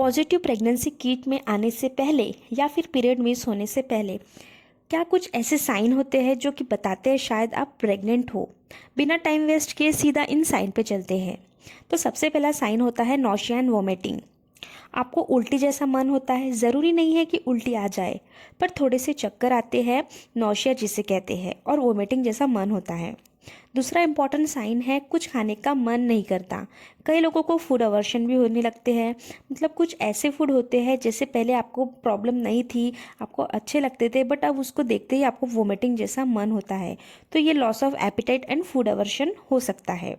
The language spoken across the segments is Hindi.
पॉजिटिव प्रेगनेंसी किट में आने से पहले या फिर पीरियड मिस होने से पहले क्या कुछ ऐसे साइन होते हैं जो कि बताते हैं शायद आप प्रेग्नेंट हो। बिना टाइम वेस्ट किए सीधा इन साइन पे चलते हैं। तो सबसे पहला साइन होता है नॉशिया एंड वोमिटिंग। आपको उल्टी जैसा मन होता है, ज़रूरी नहीं है कि उल्टी आ जाए, पर थोड़े से चक्कर आते हैं, नौशिया जिसे कहते हैं, और वोमिटिंग जैसा मन होता है। दूसरा इंपॉर्टेंट साइन है कुछ खाने का मन नहीं करता। कई लोगों को फूड अवर्शन भी होने लगते हैं। मतलब कुछ ऐसे फूड होते हैं जैसे पहले आपको प्रॉब्लम नहीं थी, आपको अच्छे लगते थे, बट अब उसको देखते ही आपको वोमिटिंग जैसा मन होता है। तो ये loss of appetite and food aversion हो सकता है।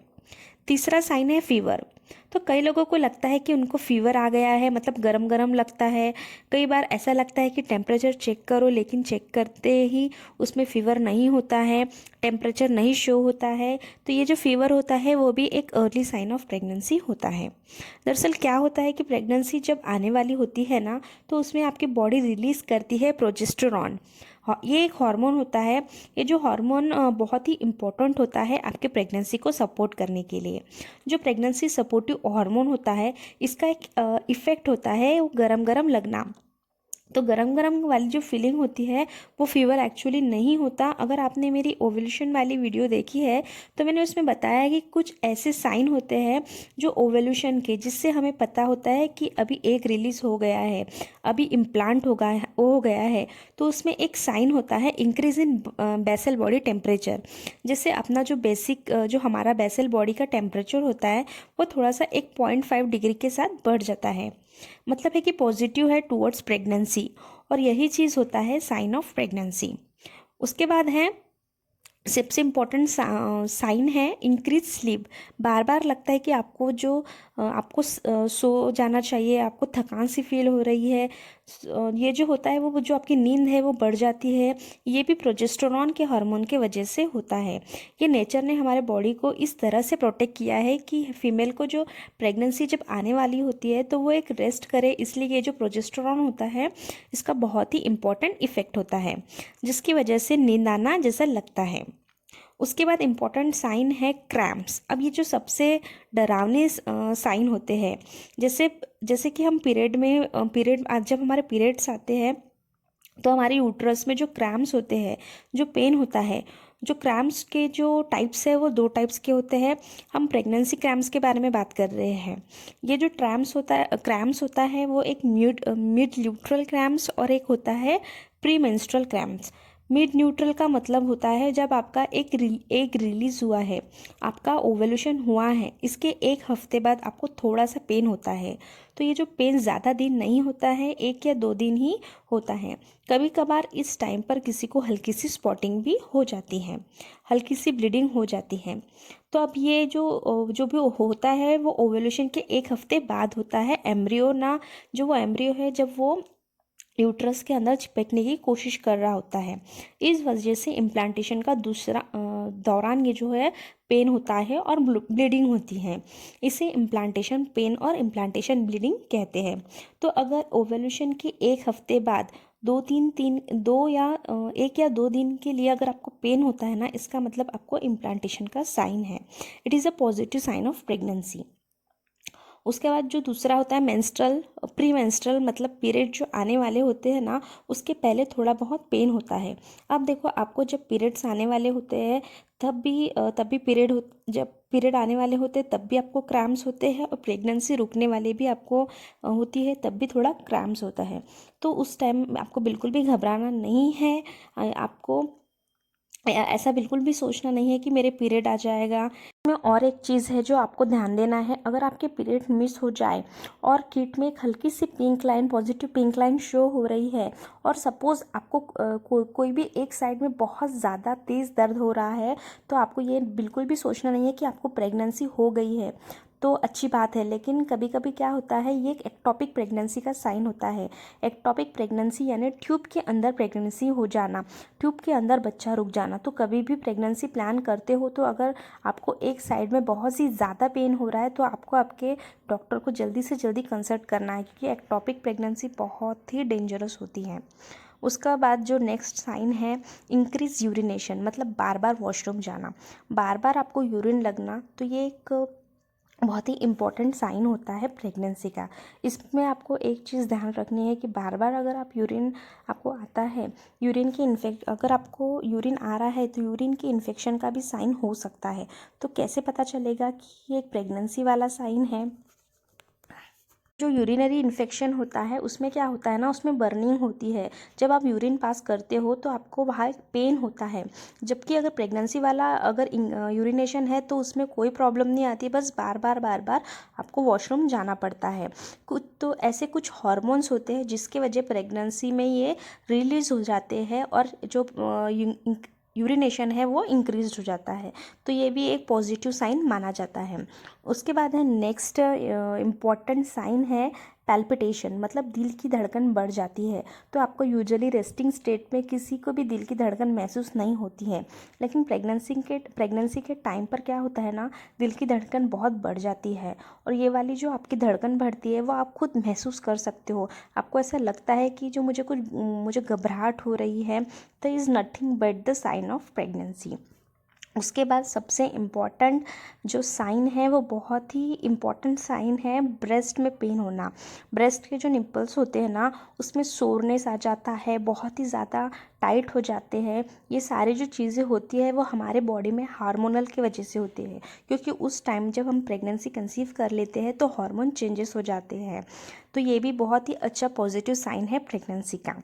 तीसरा साइन है फीवर। तो कई लोगों को लगता है कि उनको फीवर आ गया है, मतलब गरम गरम लगता है। कई बार ऐसा लगता है कि टेम्परेचर चेक करो, लेकिन चेक करते ही उसमें फीवर नहीं होता है, टेम्परेचर नहीं शो होता है। तो ये जो फीवर होता है वो भी एक अर्ली साइन ऑफ प्रेगनेंसी होता है। दरअसल क्या होता है कि प्रेगनेंसी जब आने वाली होती है ना, तो उसमें आपकी बॉडी रिलीज़ करती है प्रोजेस्टेरॉन। ये एक हार्मोन होता है। ये जो हार्मोन बहुत ही इम्पोर्टेंट होता है आपके प्रेगनेंसी को सपोर्ट करने के लिए। जो प्रेगनेंसी सपोर्टिव हार्मोन होता है, इसका एक इफ़ेक्ट होता है वो गरम गरम लगना। तो गरम गरम वाली जो फीलिंग होती है वो फीवर एक्चुअली नहीं होता। अगर आपने मेरी ओवल्यूशन वाली वीडियो देखी है तो मैंने उसमें बताया कि कुछ ऐसे साइन होते हैं जो ओवल्यूशन के, जिससे हमें पता होता है कि अभी एक रिलीज हो गया है, अभी इम्प्लांट हो गया है। तो उसमें एक साइन होता है increase in basal body temperature. जैसे अपना जो बेसिक जो हमारा बेसल बॉडी का टेम्परेचर होता है वो थोड़ा सा 1.5 डिग्री के साथ बढ़ जाता है। मतलब है कि पॉजिटिव है टूवर्ड्स प्रेगनेंसी, और यही चीज़ होता है साइन ऑफ प्रेगनेंसी। उसके बाद है सबसे इम्पोर्टेंट साइन है इंक्रीज स्लीप। बार बार लगता है कि आपको आपको सो जाना चाहिए, आपको थकान सी फील हो रही है। ये जो होता है वो जो आपकी नींद है वो बढ़ जाती है। ये भी प्रोजेस्टेरॉन के हार्मोन के वजह से होता है। ये नेचर ने हमारे बॉडी को इस तरह से प्रोटेक्ट किया है कि फीमेल को जो प्रेगनेंसी जब आने वाली होती है तो वो एक रेस्ट करे, इसलिए ये जो प्रोजेस्टेरॉन होता है इसका बहुत ही इम्पोर्टेंट इफेक्ट होता है, जिसकी वजह से नींद आना जैसा लगता है। उसके बाद इम्पॉर्टेंट साइन है क्रैम्प्स। अब ये जो सबसे डरावने साइन होते हैं, जैसे जैसे कि हम पीरियड जब हमारे पीरियड्स आते हैं तो हमारी यूट्रस में जो क्रैम्प्स होते हैं, जो पेन होता है, जो क्रैम्प्स के जो टाइप्स है वो 2 टाइप्स के होते हैं। हम प्रेगनेंसी क्रैम्प्स के बारे में बात कर रहे हैं। ये जो क्रैम्प्स होता है वो एक मिड न्यूट्रल क्रैम्प्स और एक होता है pre menstrual cramps. Mid neutral का मतलब होता है जब आपका एक रिलीज हुआ है, आपका ओवल्यूशन हुआ है, इसके 1 हफ्ते बाद आपको थोड़ा सा पेन होता है। तो ये जो पेन ज़्यादा दिन नहीं होता है, 1 या 2 दिन ही होता है। कभी कभार इस टाइम पर किसी को हल्की सी स्पॉटिंग भी हो जाती है, हल्की सी ब्लीडिंग हो जाती है। तो अब ये जो भी होता है वो ओवल्यूशन के 1 हफ्ते बाद होता है। एम्ब्रियो ना, जो वो एम्ब्रियो है जब वो यूट्रस के अंदर चिपकने की कोशिश कर रहा होता है। इस वजह से इम्प्लांटेशन का दौरान ये जो है पेन होता है और ब्लीडिंग होती है। इसे इम्प्लांटेशन पेन और इम्प्लांटेशन ब्लीडिंग कहते हैं। तो अगर ओवल्यूशन के 1 हफ्ते बाद 1 या 2 दिन के लिए अगर आपको पेन होता है ना, इसका मतलब आपको इम्प्लांटेशन का साइन है। It is a positive sign of pregnancy. उसके बाद जो दूसरा होता है मेंस्ट्रुअल, प्री मेंस्ट्रुअल मतलब पीरियड जो आने वाले होते हैं ना, उसके पहले थोड़ा बहुत पेन होता है। अब देखो, आपको जब पीरियड्स आने वाले होते हैं तब भी जब पीरियड आने वाले होते हैं तब भी आपको क्रैम्प्स होते हैं, और प्रेगनेंसी रुकने वाले भी आपको होती है तब भी थोड़ा क्रैम्प्स होता है। तो उस टाइम आपको बिल्कुल भी घबराना नहीं है। आपको ऐसा बिल्कुल भी सोचना नहीं है कि मेरे पीरियड आ जाएगा। में और एक चीज़ है जो आपको ध्यान देना है, अगर आपके पीरियड मिस हो जाए और किट में एक हल्की सी pink line, positive pink line show हो रही है, और सपोज़ आपको कोई भी एक साइड में बहुत ज़्यादा तेज़ दर्द हो रहा है, तो आपको ये बिल्कुल भी सोचना नहीं है कि आपको प्रेगनेंसी हो गई है। तो अच्छी बात है, लेकिन कभी कभी क्या होता है, ये एक एक्टोपिक प्रेगनेंसी का साइन होता है। एक्टोपिक प्रेगनेंसी यानी ट्यूब के अंदर प्रेगनेंसी हो जाना, ट्यूब के अंदर बच्चा रुक जाना। तो कभी भी प्रेगनेंसी प्लान करते हो तो अगर आपको एक साइड में बहुत सी ज़्यादा पेन हो रहा है तो आपको आपके डॉक्टर को जल्दी से जल्दी कंसल्ट करना है, क्योंकि एक्टोपिक प्रेगनेंसी बहुत ही डेंजरस होती है। उसका बाद जो नेक्स्ट साइन है इंक्रीज यूरिनेशन, मतलब बार बार वॉशरूम जाना, बार बार आपको यूरिन लगना। तो ये एक बहुत ही इम्पॉर्टेंट साइन होता है प्रेगनेंसी का। इसमें आपको एक चीज़ ध्यान रखनी है कि बार बार अगर आप यूरिन आपको आता है, अगर आपको यूरिन आ रहा है तो यूरिन की इन्फेक्शन का भी साइन हो सकता है। तो कैसे पता चलेगा कि ये एक प्रेगनेंसी वाला साइन है? जो यूरिनरी इन्फेक्शन होता है उसमें क्या होता है ना, उसमें बर्निंग होती है। जब आप यूरिन पास करते हो तो आपको वहाँ पेन होता है। जबकि अगर प्रेगनेंसी वाला अगर यूरिनेशन है तो उसमें कोई प्रॉब्लम नहीं आती, बस बार बार आपको वॉशरूम जाना पड़ता है। कुछ तो ऐसे कुछ हार्मोन्स होते हैं जिसके वजह प्रेगनेंसी में ये रिलीज़ हो जाते हैं और जो यूरिनेशन है वो इंक्रीज हो जाता है। तो ये भी एक पॉजिटिव साइन माना जाता है। उसके बाद है नेक्स्ट इम्पॉर्टेंट साइन है पैल्पिटेशन, मतलब दिल की धड़कन बढ़ जाती है। तो आपको यूजुअली रेस्टिंग स्टेट में किसी को भी दिल की धड़कन महसूस नहीं होती है, लेकिन प्रेगनेंसी के टाइम पर क्या होता है ना, दिल की धड़कन बहुत बढ़ जाती है। और ये वाली जो आपकी धड़कन बढ़ती है वो आप खुद महसूस कर सकते हो। आपको ऐसा लगता है कि जो मुझे घबराहट हो रही है, तो is nothing but the sign of pregnancy. उसके बाद सबसे इम्पॉर्टेंट जो साइन है वो बहुत ही इम्पॉर्टेंट साइन है ब्रेस्ट में पेन होना। ब्रेस्ट के जो निपल्स होते हैं ना, उसमें सोरनेस आ जाता है, बहुत ही ज़्यादा टाइट हो जाते हैं। ये सारी जो चीज़ें होती है वो हमारे बॉडी में हार्मोनल की वजह से होती है, क्योंकि उस टाइम जब हम प्रेगनेंसी कंसीव कर लेते हैं तो हार्मोन चेंजेस हो जाते हैं। तो ये भी बहुत ही अच्छा पॉजिटिव साइन है प्रेगनेंसी का।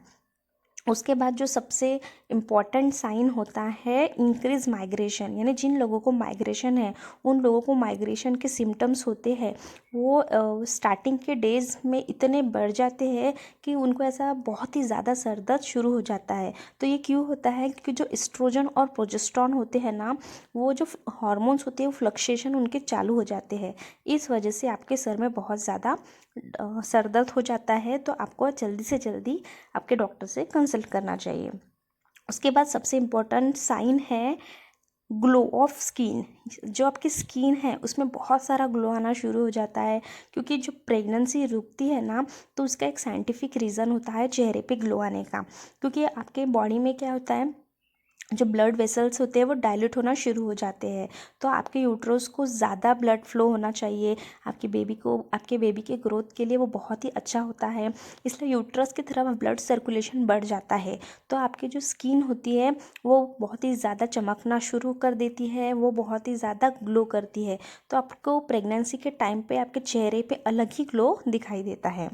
उसके बाद जो सबसे इम्पॉर्टेंट साइन होता है इंक्रीज माइग्रेशन, यानी जिन लोगों को माइग्रेशन है उन लोगों को माइग्रेशन के सिम्टम्स होते हैं वो स्टार्टिंग के डेज़ में इतने बढ़ जाते हैं कि उनको ऐसा बहुत ही ज़्यादा सर दर्द शुरू हो जाता है। तो ये क्यों होता है? क्योंकि जो एस्ट्रोजन और प्रोजेस्टेरॉन होते हैं ना, वो जो हार्मोन्स होते हैं वो फ्लक्चुएशन उनके चालू हो जाते हैं। इस वजह से आपके सर में बहुत ज़्यादा सर दर्द हो जाता है। तो आपको जल्दी से जल्दी आपके डॉक्टर से कंसल्ट करना चाहिए। उसके बाद सबसे इम्पोर्टेंट साइन है ग्लो ऑफ स्किन। जो आपकी स्किन है उसमें बहुत सारा ग्लो आना शुरू हो जाता है, क्योंकि जो प्रेगनेंसी रुकती है ना, तो उसका एक साइंटिफिक रीज़न होता है चेहरे पे ग्लो आने का। क्योंकि आपके बॉडी में क्या होता है, जो ब्लड वेसल्स होते हैं वो डायल्यूट होना शुरू हो जाते हैं। तो आपके यूट्रस को ज़्यादा ब्लड फ्लो होना चाहिए। आपके बेबी के ग्रोथ के लिए वो बहुत ही अच्छा होता है, इसलिए यूट्रस की तरफ ब्लड सर्कुलेशन बढ़ जाता है। तो आपकी जो स्किन होती है वो बहुत ही ज़्यादा चमकना शुरू कर देती है, वो बहुत ही ज़्यादा ग्लो करती है। तो आपको प्रेगनेंसी के टाइम पे आपके चेहरे पे अलग ही ग्लो दिखाई देता है।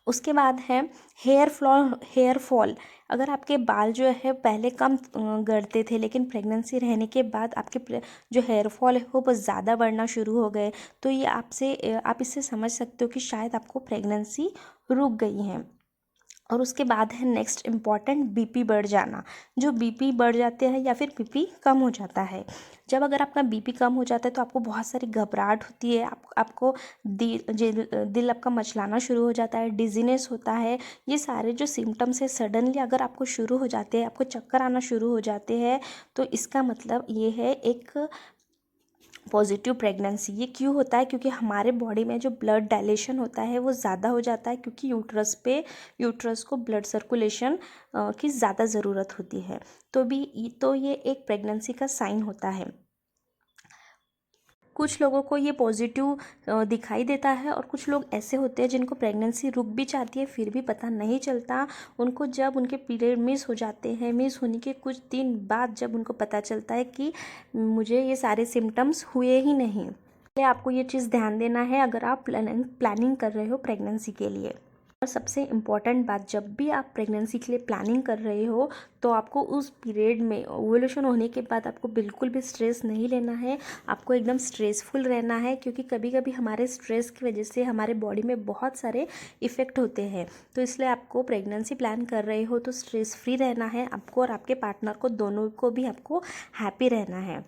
उसके बाद है हेयर फॉल। अगर आपके बाल जो है पहले कम गढ़ते थे, लेकिन प्रेगनेंसी रहने के बाद आपके जो हेयर फॉल है वो बहुत ज़्यादा बढ़ना शुरू हो गए, तो ये आप इससे समझ सकते हो कि शायद आपको प्रेगनेंसी रुक गई है। और उसके बाद है नेक्स्ट इम्पॉर्टेंट बीपी बढ़ जाना। जो बीपी बढ़ जाते हैं या फिर बीपी कम हो जाता है, अगर आपका बीपी कम हो जाता है तो आपको बहुत सारी घबराहट होती है, आपको दिल आपका मचलाना शुरू हो जाता है, डिजीनेस होता है। ये सारे जो सिम्टम्स है सडनली अगर आपको शुरू हो जाते हैं, आपको चक्कर आना शुरू हो जाते हैं, तो इसका मतलब ये है एक पॉजिटिव प्रेगनेंसी। ये क्यों होता है? क्योंकि हमारे बॉडी में जो ब्लड डायलेशन होता है वो ज़्यादा हो जाता है, क्योंकि यूट्रस को ब्लड सर्कुलेशन की ज़्यादा ज़रूरत होती है। तो ये एक प्रेगनेंसी का साइन होता है। कुछ लोगों को ये पॉजिटिव दिखाई देता है, और कुछ लोग ऐसे होते हैं जिनको प्रेगनेंसी रुक भी जाती है फिर भी पता नहीं चलता उनको। जब उनके पीरियड मिस हो जाते हैं, मिस होने के कुछ दिन बाद जब उनको पता चलता है कि मुझे ये सारे सिम्टम्स हुए ही नहीं। इसलिए आपको ये चीज़ ध्यान देना है अगर आप प्लानिंग कर रहे हो प्रेगनेंसी के लिए। और सबसे इम्पॉर्टेंट बात, जब भी आप प्रेगनेंसी के लिए प्लानिंग कर रहे हो तो आपको उस पीरियड में ओव्यूलेशन होने के बाद आपको बिल्कुल भी स्ट्रेस नहीं लेना है। आपको एकदम स्ट्रेसफुल रहना है, क्योंकि कभी कभी हमारे स्ट्रेस की वजह से हमारे बॉडी में बहुत सारे इफ़ेक्ट होते हैं। तो इसलिए आपको प्रेगनेंसी प्लान कर रहे हो तो स्ट्रेस फ्री रहना है आपको, और आपके पार्टनर को, दोनों को भी आपको हैप्पी रहना है।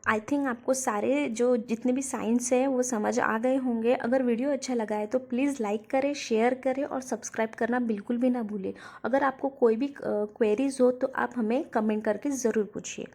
आई थिंक आपको सारे जो जितने भी साइंस हैं वो समझ आ गए होंगे। अगर वीडियो अच्छा लगा है तो प्लीज़ लाइक करें, शेयर करें और सब्सक्राइब करना बिल्कुल भी ना भूलें। अगर आपको कोई भी क्वेरीज हो तो आप हमें कमेंट करके ज़रूर पूछिए।